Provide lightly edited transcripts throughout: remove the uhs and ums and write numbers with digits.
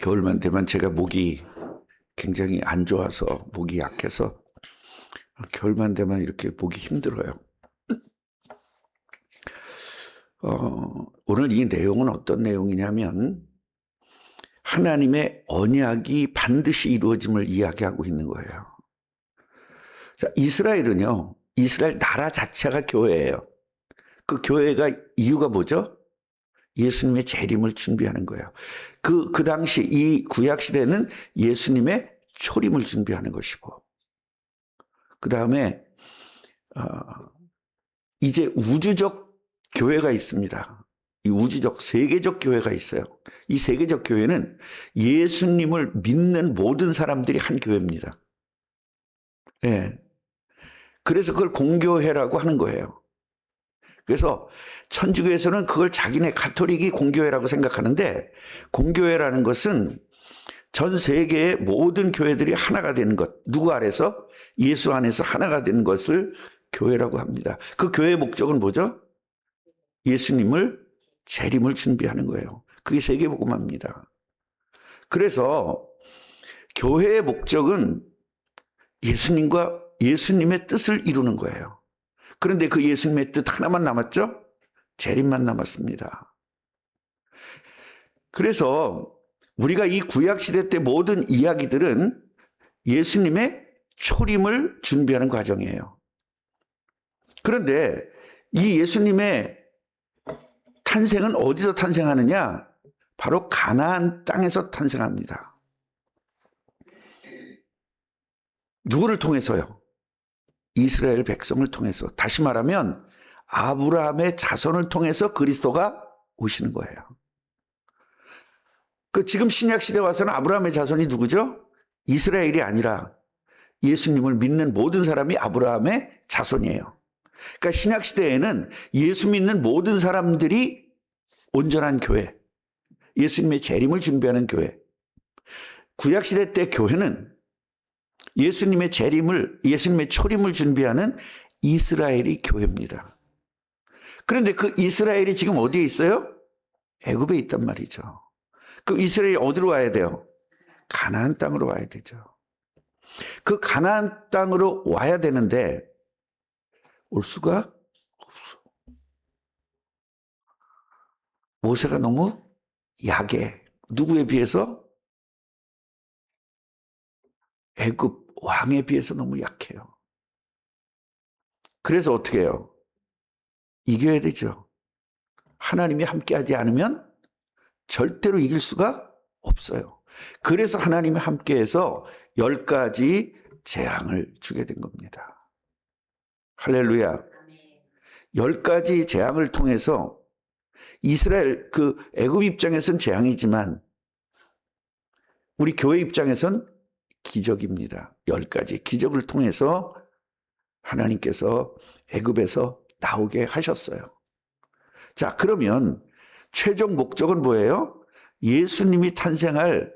겨울만 되면 제가 목이 굉장히 안 좋아서 목이 약해서 겨울만 되면 이렇게 목이 힘들어요. 오늘 이 내용은 어떤 내용이냐면 하나님의 언약이 반드시 이루어짐을 이야기하고 있는 거예요. 자, 이스라엘은요, 이스라엘 나라 자체가 교회예요. 그 교회가 이유가 뭐죠? 예수님의 재림을 준비하는 거예요. 그 당시 이 구약 시대는 예수님의 초림을 준비하는 것이고, 그 다음에 이제 우주적 교회가 있습니다. 이 우주적 세계적 교회가 있어요. 이 세계적 교회는 예수님을 믿는 모든 사람들이 한 교회입니다. 예. 그래서 그걸 공교회라고 하는 거예요. 그래서 천주교에서는 그걸 자기네 가톨릭이 공교회라고 생각하는데, 공교회라는 것은 전 세계의 모든 교회들이 하나가 되는 것, 누구 아래서? 예수 안에서 하나가 되는 것을 교회라고 합니다. 그 교회의 목적은 뭐죠? 예수님을 재림을 준비하는 거예요. 그게 세계복음화입니다. 그래서 교회의 목적은 예수님의 뜻을 이루는 거예요. 그런데 그 예수님의 뜻 하나만 남았죠? 재림만 남았습니다. 그래서 우리가 이 구약시대 때 모든 이야기들은 예수님의 초림을 준비하는 과정이에요. 그런데 이 예수님의 탄생은 어디서 탄생하느냐? 바로 가나안 땅에서 탄생합니다. 누구를 통해서요? 이스라엘 백성을 통해서. 다시 말하면 아브라함의 자손을 통해서 그리스도가 오시는 거예요. 지금 신약 시대 와서는 아브라함의 자손이 누구죠? 이스라엘이 아니라 예수님을 믿는 모든 사람이 아브라함의 자손이에요. 그러니까 신약 시대에는 예수 믿는 모든 사람들이 온전한 교회, 예수님의 재림을 준비하는 교회. 구약 시대 때 교회는 예수님의 초림을 준비하는 이스라엘이 교회입니다. 그런데 그 이스라엘이 지금 어디에 있어요? 애굽에 있단 말이죠. 그 이스라엘이 어디로 와야 돼요? 가나안 땅으로 와야 되죠. 그 가나안 땅으로 와야 되는데 올 수가 없어. 모세가 너무 약해. 누구에 비해서? 애굽 왕에 비해서 너무 약해요. 그래서 어떻게 해요? 이겨야 되죠. 하나님이 함께하지 않으면 절대로 이길 수가 없어요. 그래서 하나님이 함께해서 10가지 재앙을 주게 된 겁니다. 할렐루야. 10가지 재앙을 통해서 이스라엘 애굽 입장에선 재앙이지만 우리 교회 입장에선 기적입니다. 10가지 기적을 통해서 하나님께서 애굽에서 나오게 하셨어요. 자, 그러면 최종 목적은 뭐예요? 예수님이 탄생할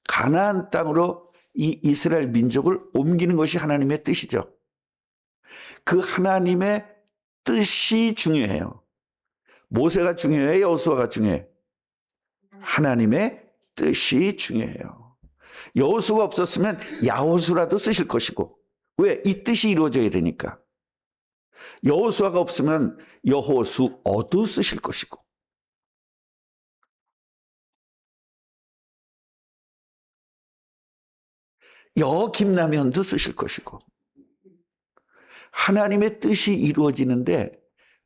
가나안 땅으로 이 이스라엘 민족을 옮기는 것이 하나님의 뜻이죠. 그 하나님의 뜻이 중요해요. 모세가 중요해요? 여호수아가 중요해요? 하나님의 뜻이 중요해요. 여호수가 없었으면 야호수라도 쓰실 것이고, 왜? 이 뜻이 이루어져야 되니까. 여호수아가 없으면 여호수어도 쓰실 것이고, 여김나면도 쓰실 것이고, 하나님의 뜻이 이루어지는데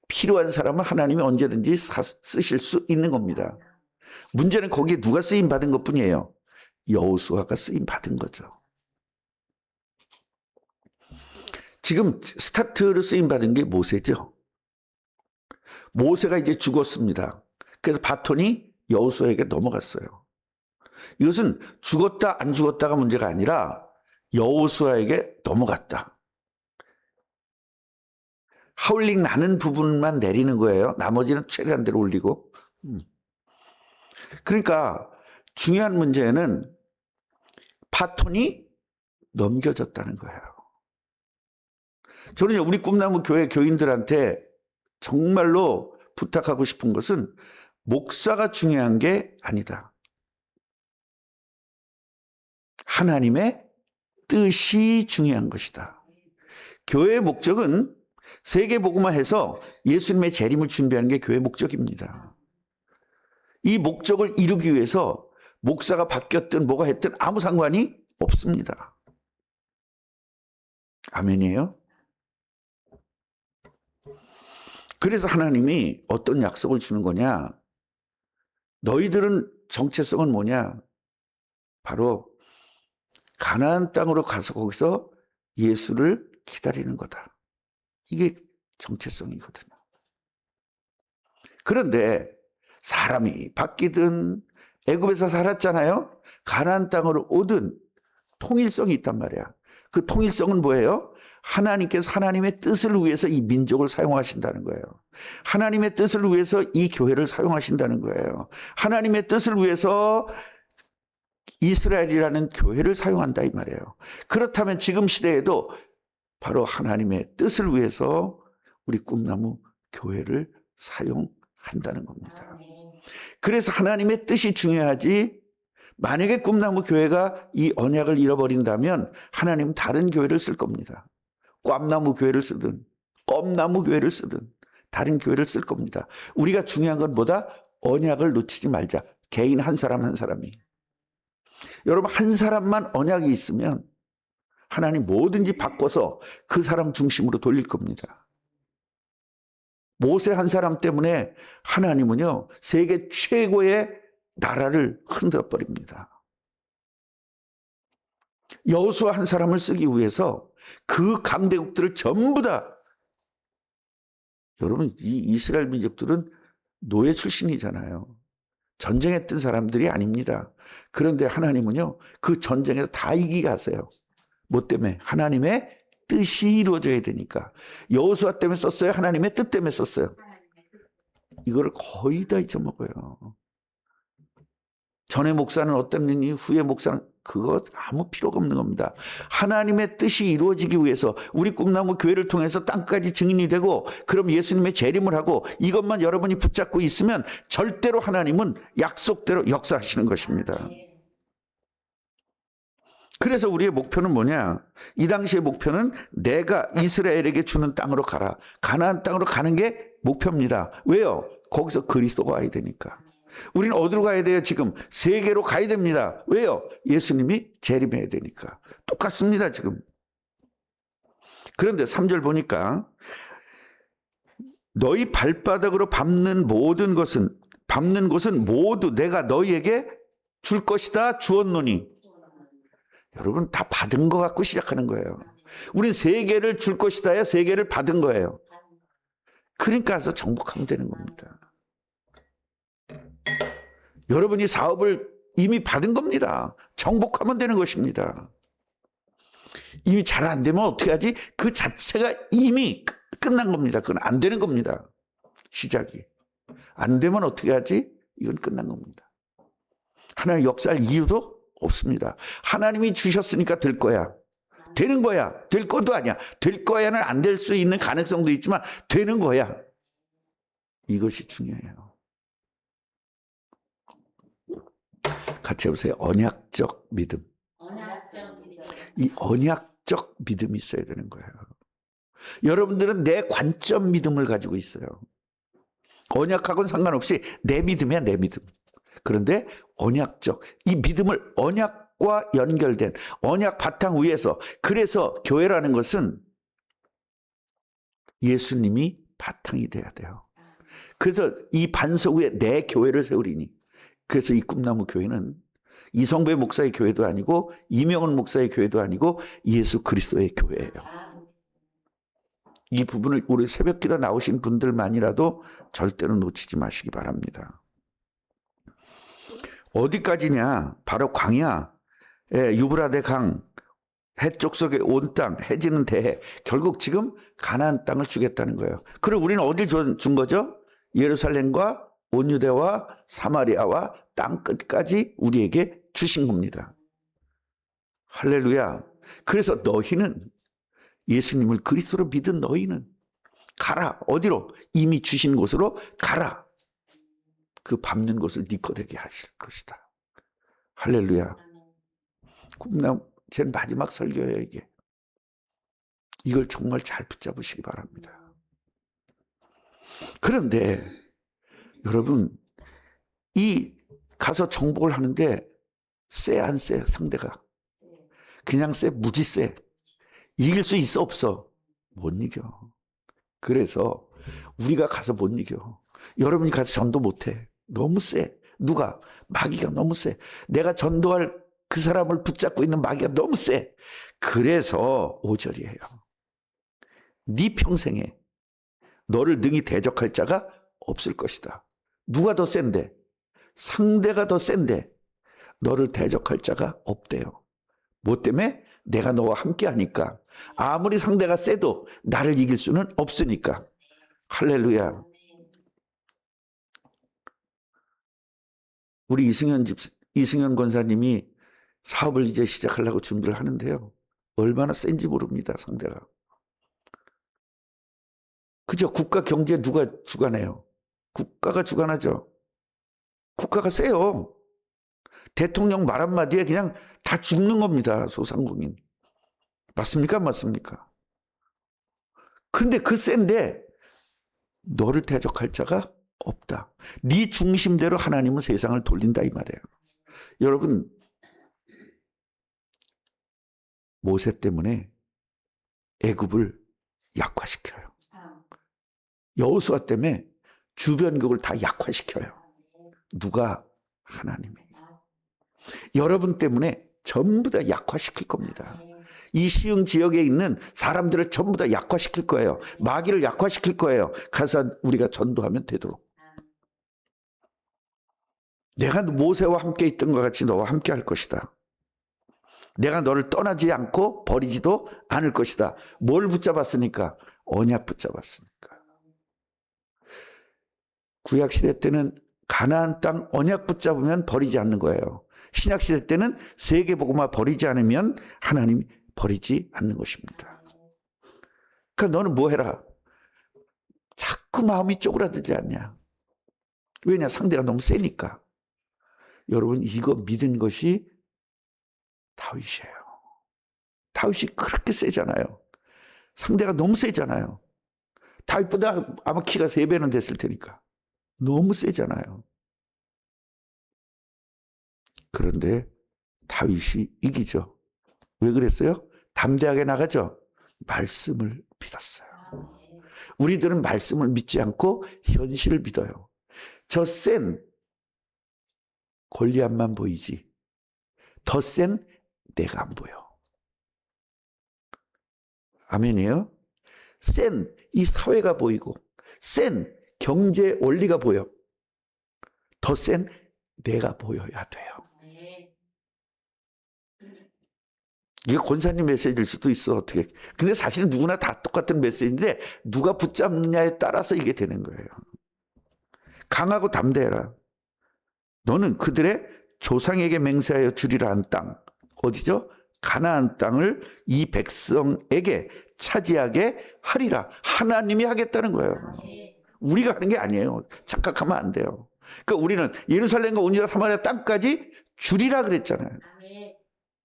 필요한 사람은 하나님이 언제든지 쓰실 수 있는 겁니다. 문제는 거기에 누가 쓰임 받은 것뿐이에요. 여호수아가 쓰임 받은 거죠. 지금 스타트로 쓰임 받은 게 모세죠. 모세가 이제 죽었습니다. 그래서 바톤이 여호수아에게 넘어갔어요. 이것은 죽었다 안 죽었다가 문제가 아니라 여호수아에게 넘어갔다. 하울링 나는 부분만 내리는 거예요. 나머지는 최대한 대로 올리고. 그러니까 중요한 문제는 바톤이 넘겨졌다는 거예요. 저는 우리 꿈나무 교회 교인들한테 정말로 부탁하고 싶은 것은 목사가 중요한 게 아니다. 하나님의 뜻이 중요한 것이다. 교회의 목적은 세계복음화해서 예수님의 재림을 준비하는 게 교회의 목적입니다. 이 목적을 이루기 위해서 목사가 바뀌었든 뭐가 했든 아무 상관이 없습니다. 아멘이에요? 그래서 하나님이 어떤 약속을 주는 거냐? 너희들은 정체성은 뭐냐? 바로 가나안 땅으로 가서 거기서 예수를 기다리는 거다. 이게 정체성이거든요. 그런데 사람이 바뀌든 애굽에서 살았잖아요. 가나안 땅으로 오든 통일성이 있단 말이야. 그 통일성은 뭐예요? 하나님께서 하나님의 뜻을 위해서 이 민족을 사용하신다는 거예요. 하나님의 뜻을 위해서 이 교회를 사용하신다는 거예요. 하나님의 뜻을 위해서 이스라엘이라는 교회를 사용한다 이 말이에요. 그렇다면 지금 시대에도 바로 하나님의 뜻을 위해서 우리 꿈나무 교회를 사용한다는 겁니다. 그래서 하나님의 뜻이 중요하지, 만약에 꿈나무 교회가 이 언약을 잃어버린다면 하나님은 다른 교회를 쓸 겁니다. 꽝나무 교회를 쓰든 껌나무 교회를 쓰든 다른 교회를 쓸 겁니다. 우리가 중요한 건 뭐다? 언약을 놓치지 말자. 개인 한 사람 한 사람이. 여러분, 한 사람만 언약이 있으면 하나님 뭐든지 바꿔서 그 사람 중심으로 돌릴 겁니다. 모세 한 사람 때문에 하나님은요, 세계 최고의 나라를 흔들어 버립니다. 여호수아 한 사람을 쓰기 위해서 그 강대국들을 전부 다, 여러분, 이 이스라엘 민족들은 노예 출신이잖아요. 전쟁했던 사람들이 아닙니다. 그런데 하나님은요, 그 전쟁에서 다 이기게 하세요. 뭐 때문에? 하나님의 뜻이 이루어져야 되니까. 여호수아 때문에 썼어요? 하나님의 뜻 때문에 썼어요? 이거를 거의 다 잊어먹어요. 전에 목사는 어땠느니 후에 목사는, 그거 아무 필요가 없는 겁니다. 하나님의 뜻이 이루어지기 위해서 우리 꿈나무 교회를 통해서 땅까지 증인이 되고, 그럼 예수님의 재림을 하고, 이것만 여러분이 붙잡고 있으면 절대로 하나님은 약속대로 역사하시는 것입니다. 그래서 우리의 목표는 뭐냐? 이 당시의 목표는 내가 이스라엘에게 주는 땅으로 가라. 가나안 땅으로 가는 게 목표입니다. 왜요? 거기서 그리스도가 와야 되니까. 우리는 어디로 가야 돼요? 지금 세계로 가야 됩니다. 왜요? 예수님이 재림해야 되니까. 똑같습니다, 지금. 그런데 3절 보니까 너희 발바닥으로 밟는 것은 모두 내가 너희에게 줄 것이다 주었노니. 여러분, 다 받은 것 갖고 시작하는 거예요. 우린 세계를 줄 것이다야 세계를 받은 거예요. 그러니까 가서 정복하면 되는 겁니다. 여러분이 사업을 이미 받은 겁니다. 정복하면 되는 것입니다. 이미 잘 안 되면 어떻게 하지? 그 자체가 이미 끝난 겁니다. 그건 안 되는 겁니다. 시작이. 안 되면 어떻게 하지? 이건 끝난 겁니다. 하나님 역사할 이유도 없습니다. 하나님이 주셨으니까 될 거야. 되는 거야. 될 것도 아니야. 될 거야는 안 될 수 있는 가능성도 있지만 되는 거야. 이것이 중요해요. 같이 해보세요. 언약적 믿음. 이 언약적 믿음이 있어야 되는 거예요. 여러분들은 내 관점 믿음을 가지고 있어요. 언약하고는 상관없이 내 믿음이야, 내 믿음. 그런데 언약적, 이 믿음을 언약과 연결된 언약 바탕 위에서, 그래서 교회라는 것은 예수님이 바탕이 돼야 돼요. 그래서 이 반석 위에 내 교회를 세우리니. 그래서 이 꿈나무 교회는 이성배 목사의 교회도 아니고 이명훈 목사의 교회도 아니고 예수 그리스도의 교회예요. 이 부분을 우리 새벽기도 나오신 분들만이라도 절대로 놓치지 마시기 바랍니다. 어디까지냐? 바로 광야, 유브라데 강, 해쪽 속의 온 땅, 해지는 대해. 결국 지금 가나안 땅을 주겠다는 거예요. 그럼 우리는 어딜 준 거죠? 예루살렘과 온 유대와 사마리아와 땅 끝까지 우리에게 주신 겁니다. 할렐루야. 그래서 너희는, 예수님을 그리스도로 믿은 너희는 가라. 어디로? 이미 주신 곳으로 가라. 그 밟는 곳을 네 거 되게 하실 것이다. 할렐루야. 제 마지막 설교예요, 이게. 이걸 정말 잘 붙잡으시기 바랍니다. 그런데 여러분, 이 가서 정복을 하는데 쎄 안 쎄? 상대가 그냥 쎄? 무지 쎄? 이길 수 있어 없어? 못 이겨. 그래서 우리가 가서 못 이겨. 여러분이 가서 전도 못해. 너무 쎄. 누가? 마귀가 너무 쎄. 내가 전도할 그 사람을 붙잡고 있는 마귀가 너무 쎄. 그래서 5절이에요. 네 평생에 너를 능히 대적할 자가 없을 것이다. 누가 더 센데? 상대가 더 센데 너를 대적할 자가 없대요. 뭐 때문에? 내가 너와 함께 하니까. 아무리 상대가 세도 나를 이길 수는 없으니까. 할렐루야. 우리 이승현 권사님이 사업을 이제 시작하려고 준비를 하는데요. 얼마나 센지 모릅니다, 상대가. 그죠? 국가 경제 누가 주관해요? 국가가 주관하죠. 국가가 세요. 대통령 말 한마디에 그냥 다 죽는 겁니다, 소상공인. 맞습니까? 안 맞습니까? 근데 그 센데 너를 대적할 자가 없다. 네 중심대로 하나님은 세상을 돌린다 이 말이에요. 여러분, 모세 때문에 애굽을 약화시켜요. 여호수아 때문에 주변국을 다 약화시켜요. 누가? 하나님이. 여러분 때문에 전부 다 약화시킬 겁니다. 이 시흥 지역에 있는 사람들을 전부 다 약화시킬 거예요. 마귀를 약화시킬 거예요. 가서 우리가 전도하면 되도록. 내가 모세와 함께 있던 것 같이 너와 함께 할 것이다. 내가 너를 떠나지 않고 버리지도 않을 것이다. 뭘 붙잡았으니까? 언약 붙잡았으니까. 구약시대 때는 가나안 땅 언약 붙잡으면 버리지 않는 거예요. 신약시대 때는 세계복음화 버리지 않으면 하나님이 버리지 않는 것입니다. 그러니까 너는 뭐 해라? 자꾸 마음이 쪼그라들지 않냐? 왜냐? 상대가 너무 세니까. 여러분, 이거 믿은 것이 다윗이에요. 다윗이 그렇게 세잖아요. 상대가 너무 세잖아요. 다윗보다 아마 키가 3배는 됐을 테니까. 너무 세잖아요. 그런데 다윗이 이기죠. 왜 그랬어요? 담대하게 나가죠. 말씀을 믿었어요. 우리들은 말씀을 믿지 않고 현실을 믿어요. 저 센 골리앗만 보이지 더 센 내가 안 보여. 아멘이에요? 센 이 사회가 보이고 센 경제 원리가 보여. 더 센 내가 보여야 돼요. 이게 권사님 메시지일 수도 있어. 어떻게? 근데 사실은 누구나 다 똑같은 메시지인데 누가 붙잡느냐에 따라서 이게 되는 거예요. 강하고 담대해라. 너는 그들의 조상에게 맹세하여 주리라 한 땅, 어디죠? 가나안 땅을 이 백성에게 차지하게 하리라. 하나님이 하겠다는 거예요. 우리가 하는 게 아니에요. 착각하면 안 돼요. 그러니까 우리는 예루살렘과 온 유다 사마리아 땅까지 주리라 그랬잖아요.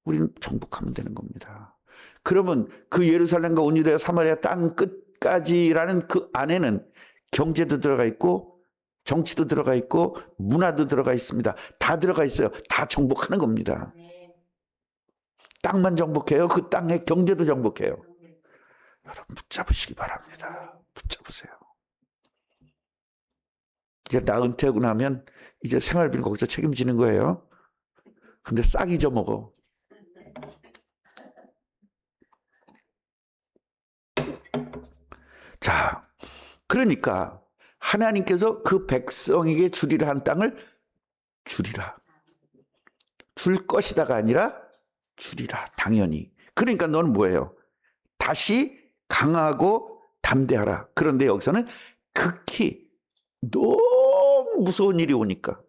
우리는 정복하면 되는 겁니다. 그러면 그 예루살렘과 온 유다 사마리아 땅 끝까지라는 그 안에는 경제도 들어가 있고 정치도 들어가 있고 문화도 들어가 있습니다. 다 들어가 있어요. 다 정복하는 겁니다. 땅만 정복해요. 그 땅의 경제도 정복해요. 여러분 붙잡으시기 바랍니다. 붙잡으세요. 이제 나 은퇴하고 나면 이제 생활비는 거기서 책임지는 거예요. 근데 싹 잊어먹어. 자, 그러니까 하나님께서 그 백성에게 주리라 한 땅을 주리라. 줄 것이다가 아니라 주리라. 당연히. 그러니까 너는 뭐예요? 다시 강하고 담대하라. 그런데 여기서는 극히 너무 무서운 일이 오니까,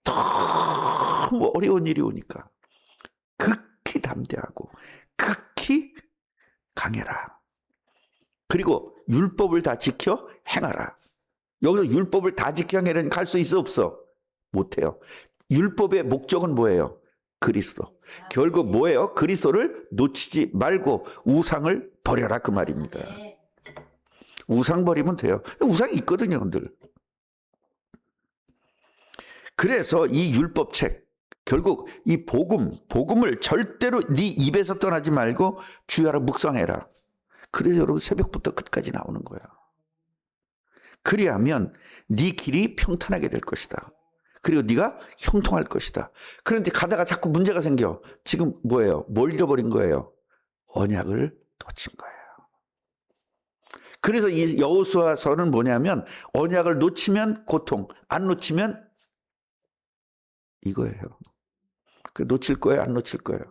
너무 어려운 일이 오니까 극히 담대하고 극히 강해라. 그리고 율법을 다 지켜 행하라. 여기서 율법을 다 지켜 행하려니 갈 수 있어 없어? 못해요. 율법의 목적은 뭐예요? 그리스도. 결국 뭐예요? 그리스도를 놓치지 말고 우상을 버려라 그 말입니다. 우상 버리면 돼요. 우상이 있거든요, 늘. 그래서 이 율법책, 결국 이 복음을 절대로 네 입에서 떠나지 말고 주야로 묵상해라. 그래서 여러분 새벽부터 끝까지 나오는 거야. 그리하면 네 길이 평탄하게 될 것이다. 그리고 네가 형통할 것이다. 그런데 가다가 자꾸 문제가 생겨. 지금 뭐예요? 뭘 잃어버린 거예요? 언약을 놓친 거예요. 그래서 이 여호수아서는 뭐냐면 언약을 놓치면 고통, 안 놓치면 이거예요. 놓칠 거예요, 안 놓칠 거예요?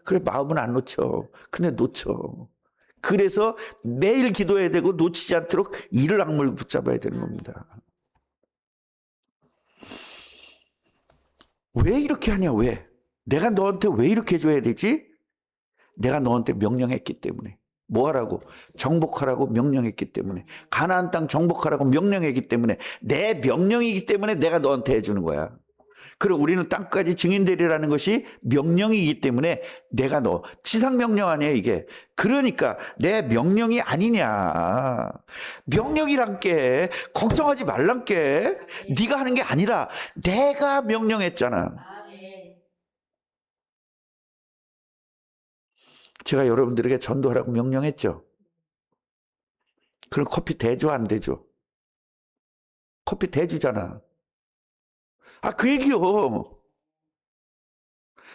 그래, 마음은 안 놓쳐. 근데 놓쳐. 그래서 매일 기도해야 되고 놓치지 않도록 이를 악물고 붙잡아야 되는 겁니다. 왜 이렇게 하냐, 왜? 내가 너한테 왜 이렇게 해줘야 되지? 내가 너한테 명령했기 때문에. 뭐 하라고? 정복하라고 명령했기 때문에. 가나안 땅 정복하라고 명령했기 때문에. 내 명령이기 때문에 내가 너한테 해주는 거야. 그리고 우리는 땅까지 증인되리라는 것이 명령이기 때문에 내가 너 지상 명령 아니야 이게. 그러니까 내 명령이 아니냐. 명령이란 게 걱정하지 말란 게 네가 하는 게 아니라 내가 명령했잖아. 제가 여러분들에게 전도하라고 명령했죠. 그럼 커피 대줘 안 대줘? 커피 대주잖아. 그 얘기요.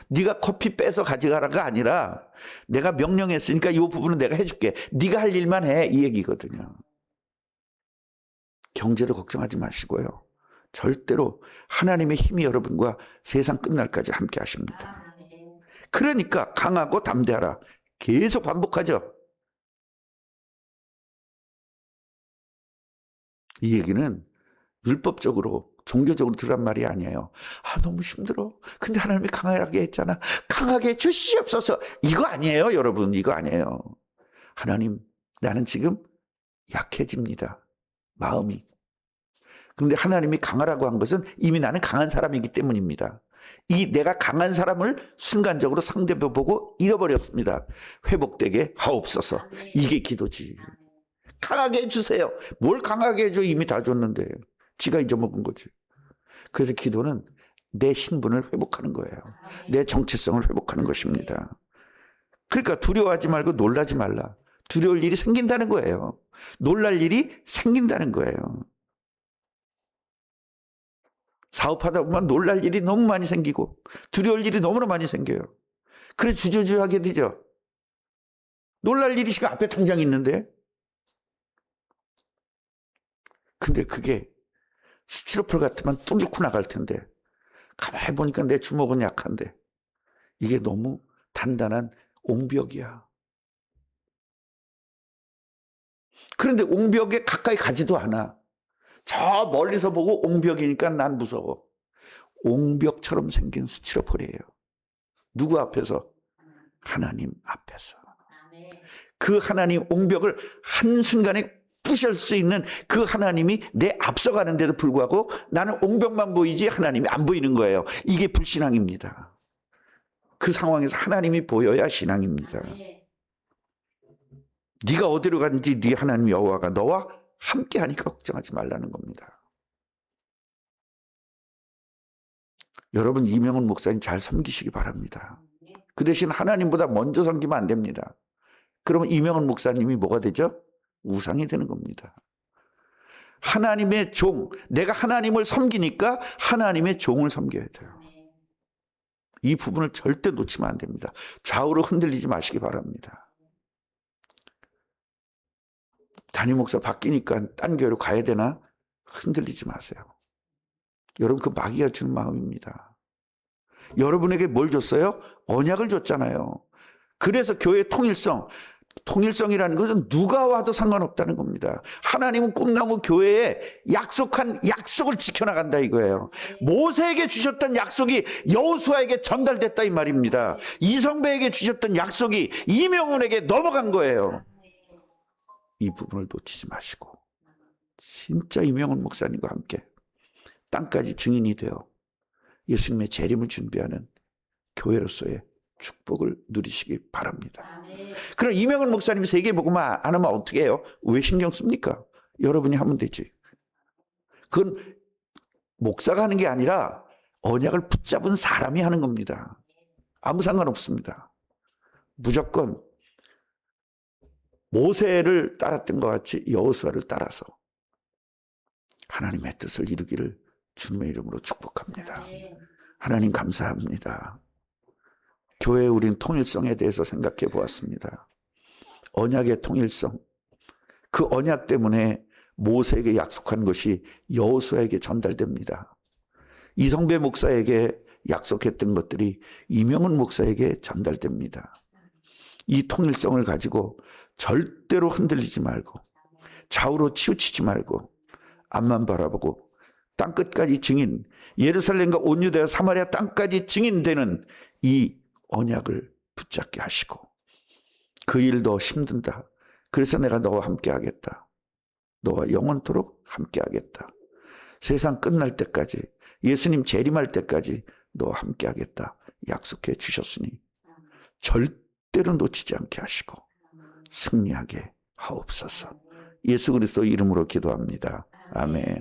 네가 커피 빼서 가져가라가 아니라 내가 명령했으니까 이 부분은 내가 해줄게. 네가 할 일만 해. 이 얘기거든요. 경제도 걱정하지 마시고요. 절대로 하나님의 힘이 여러분과 세상 끝날까지 함께 하십니다. 그러니까 강하고 담대하라. 계속 반복하죠. 이 얘기는 율법적으로 종교적으로 들으란 말이 아니에요. 너무 힘들어. 근데 하나님이 강하게 했잖아. 강하게 해주시옵소서. 이거 아니에요, 여러분. 이거 아니에요. 하나님, 나는 지금 약해집니다. 마음이. 그런데 하나님이 강하라고 한 것은 이미 나는 강한 사람이기 때문입니다. 이 내가 강한 사람을 순간적으로 상대편 보고 잃어버렸습니다. 회복되게 하옵소서. 이게 기도지. 강하게 해주세요. 뭘 강하게 해줘? 이미 다 줬는데. 지가 잊어먹은 거지. 그래서 기도는 내 신분을 회복하는 거예요. 내 정체성을 회복하는 것입니다. 그러니까 두려워하지 말고 놀라지 말라. 두려울 일이 생긴다는 거예요. 놀랄 일이 생긴다는 거예요. 사업하다 보면 놀랄 일이 너무 많이 생기고 두려울 일이 너무나 많이 생겨요. 그래 주저주저하게 되죠. 놀랄 일이 지금 앞에 당장 있는데. 근데 그게 스티로폴 같으면 뚫고 나갈 텐데 가만히 보니까 내 주먹은 약한데 이게 너무 단단한 옹벽이야. 그런데 옹벽에 가까이 가지도 않아. 저 멀리서 보고 옹벽이니까 난 무서워. 옹벽처럼 생긴 스티로폴이에요. 누구 앞에서? 하나님 앞에서. 그 하나님 옹벽을 한순간에 부실 수 있는 그 하나님이 내 앞서가는데도 불구하고 나는 옹벽만 보이지 하나님이 안 보이는 거예요. 이게 불신앙입니다. 그 상황에서 하나님이 보여야 신앙입니다. 네가 어디로 가는지 네 하나님 여호와가 너와 함께 하니까 걱정하지 말라는 겁니다. 여러분 이명훈 목사님 잘 섬기시기 바랍니다. 그 대신 하나님보다 먼저 섬기면 안 됩니다. 그러면 이명훈 목사님이 뭐가 되죠? 우상이 되는 겁니다. 하나님의 종, 내가 하나님을 섬기니까 하나님의 종을 섬겨야 돼요. 이 부분을 절대 놓치면 안 됩니다. 좌우로 흔들리지 마시기 바랍니다. 담임 목사 바뀌니까 딴 교회로 가야 되나? 흔들리지 마세요. 여러분 그 마귀가 주는 마음입니다. 여러분에게 뭘 줬어요? 언약을 줬잖아요. 그래서 교회 통일성이라는 것은 누가 와도 상관없다는 겁니다. 하나님은 꿈나무 교회에 약속한 약속을 지켜나간다 이거예요. 모세에게 주셨던 약속이 여호수아에게 전달됐다 이 말입니다. 이성배에게 주셨던 약속이 이명훈에게 넘어간 거예요. 이 부분을 놓치지 마시고 진짜 이명훈 목사님과 함께 땅까지 증인이 되어 예수님의 재림을 준비하는 교회로서의 축복을 누리시기 바랍니다. 그럼 이명훈 목사님 세계복음화 안 하면 어떻게 해요? 왜 신경 씁니까? 여러분이 하면 되지. 그건 목사가 하는 게 아니라 언약을 붙잡은 사람이 하는 겁니다. 아무 상관없습니다. 무조건 모세를 따랐던 것 같이 여호수아를 따라서 하나님의 뜻을 이루기를 주님의 이름으로 축복합니다. 하나님 감사합니다. 교회 우린 통일성에 대해서 생각해 보았습니다. 언약의 통일성. 그 언약 때문에 모세에게 약속한 것이 여호수아에게 전달됩니다. 이성배 목사에게 약속했던 것들이 이명훈 목사에게 전달됩니다. 이 통일성을 가지고 절대로 흔들리지 말고 좌우로 치우치지 말고 앞만 바라보고 땅끝까지 증인, 예루살렘과 온 유대와 사마리아 땅까지 증인되는 이 언약을 붙잡게 하시고 그 일도 힘든다. 그래서 내가 너와 함께 하겠다. 너와 영원토록 함께 하겠다. 세상 끝날 때까지 예수님 재림할 때까지 너와 함께 하겠다. 약속해 주셨으니 절대로 놓치지 않게 하시고 승리하게 하옵소서. 예수 그리스도 이름으로 기도합니다. 아멘.